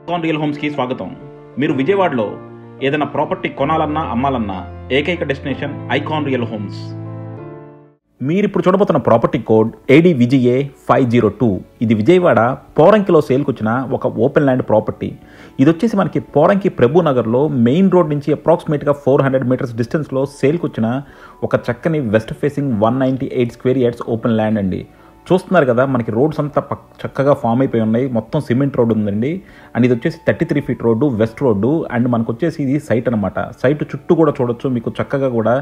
Icon real హోమ్స్కి స్వాగతం. మీరు విజయవాడలో ఏదైనా ప్రాపర్టీ కొనాలన్నా అమ్మాలన్నా ఏకైక డెస్టినేషన్ ఐకాన్ రియల్ హోమ్స్. మీరు ఇప్పుడు చూడబోతున్న ప్రాపర్టీ కోడ్ ADVGA 502. ఇది విజయవాడ పోరంకిలో సేల్కి వచ్చిన ఒక ఓపెన్ ల్యాండ్ ప్రాపర్టీ. ఇది వచ్చేసి మనకి పోరంకి ప్రభు నగర్లో మెయిన్ రోడ్ నుంచి అప్రాక్సిమేట్గా 400 మీటర్స్ డిస్టెన్స్లో సేల్కి వచ్చిన ఒక చక్కని west facing 198 square yards open land అండి. చూస్తున్నారు కదా, మనకి రోడ్స్ అంతా చక్కగా ఫామ్ అయిపోయి ఉన్నాయి. మొత్తం సిమెంట్ రోడ్ ఉందండి. అండ్ ఇది వచ్చేసి 33 feet road, west road. And మనకు వచ్చేసి ఇది సైట్ అనమాట. సైట్ చుట్టూ కూడా చూడొచ్చు, మీకు చక్కగా కూడా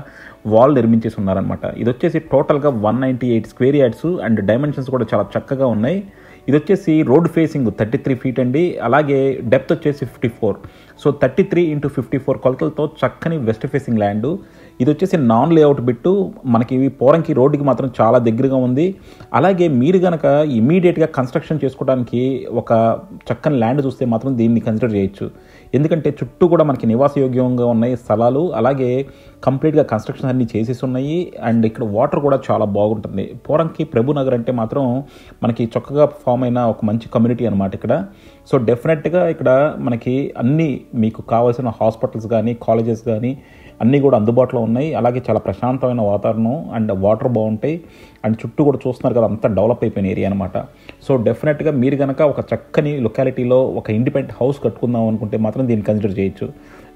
వాల్ నిర్మించేసి ఉన్నారనమాట. ఇది వచ్చేసి టోటల్గా 198 స్క్వేర్ యార్డ్స్ అండ్ డైమెన్షన్స్ కూడా చాలా చక్కగా ఉన్నాయి. ఇది వచ్చేసి రోడ్ ఫేసింగ్ 33 ఫీట్ అండి. అలాగే డెప్త్ వచ్చేసి 54. సో 33 × 54 కొలతలతో చక్కని వెస్ట్ ఫేసింగ్ ల్యాండ్. ఇది వచ్చేసి నాన్ లేఅవుట్ బిట్టు. మనకి పోరంకి రోడ్డుకి మాత్రం చాలా దగ్గరగా ఉంది. అలాగే మీరు కనుక ఇమీడియట్గా కన్స్ట్రక్షన్ చేసుకోవడానికి ఒక చక్కని ల్యాండ్ చూస్తే మాత్రం దీన్ని కన్సిడర్ చేయొచ్చు. ఎందుకంటే చుట్టూ కూడా మనకి నివాసయోగ్యంగా ఉన్నాయి స్థలాలు. అలాగే కంప్లీట్గా కన్స్ట్రక్షన్ అన్నీ చేసేసి ఉన్నాయి. అండ్ ఇక్కడ వాటర్ కూడా చాలా బాగుంటుంది. పోరంకి ప్రభు నగర్ అంటే మాత్రం మనకి చక్కగా ఫామ్ అయిన ఒక మంచి కమ్యూనిటీ అనమాట ఇక్కడ. సో డెఫినెట్గా ఇక్కడ మనకి అన్నీ మీకు కావాల్సిన హాస్పిటల్స్ కానీ కాలేజెస్ కానీ అన్నీ కూడా అందుబాటులో ఉన్నాయి. అలాగే చాలా ప్రశాంతమైన వాతావరణం అండ్ వాటర్ బాగుంటాయి. అండ్ చుట్టూ కూడా చూస్తున్నారు కదా, అంతా డెవలప్ అయిపోయిన ఏరియా అనమాట. సో డెఫినెట్గా మీరు కనుక ఒక చక్కని లొకాలిటీలో ఒక ఇండిపెండెంట్ హౌస్ కట్టుకుందాం అనుకుంటే మాత్రం దీన్ని కన్సిడర్ చేయొచ్చు.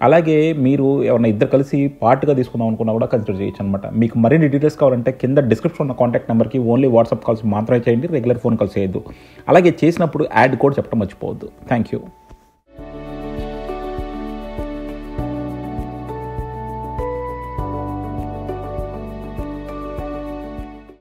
అలాగే మీరు ఎవరైనా ఇద్దరు కలిసి పార్ట్గా తీసుకుందాం అనుకున్నా కూడా కన్సిడర్ చేయొచ్చు అనమాట. మీకు మరిన్ని డీటెయిల్స్ కావాలంటే కింద డిస్క్రిప్షన్ ఉన్న కాంటాక్ట్ నెంబర్కి ఓన్లీ వాట్సాప్ కాల్స్ మాత్రమే చేయండి, రెగ్యులర్ ఫోన్ కాల్స్ చేయొద్దు. అలాగే చేసినప్పుడు యాడ్ కోడ్ చెప్పడం మర్చిపోవద్దు. Thank you.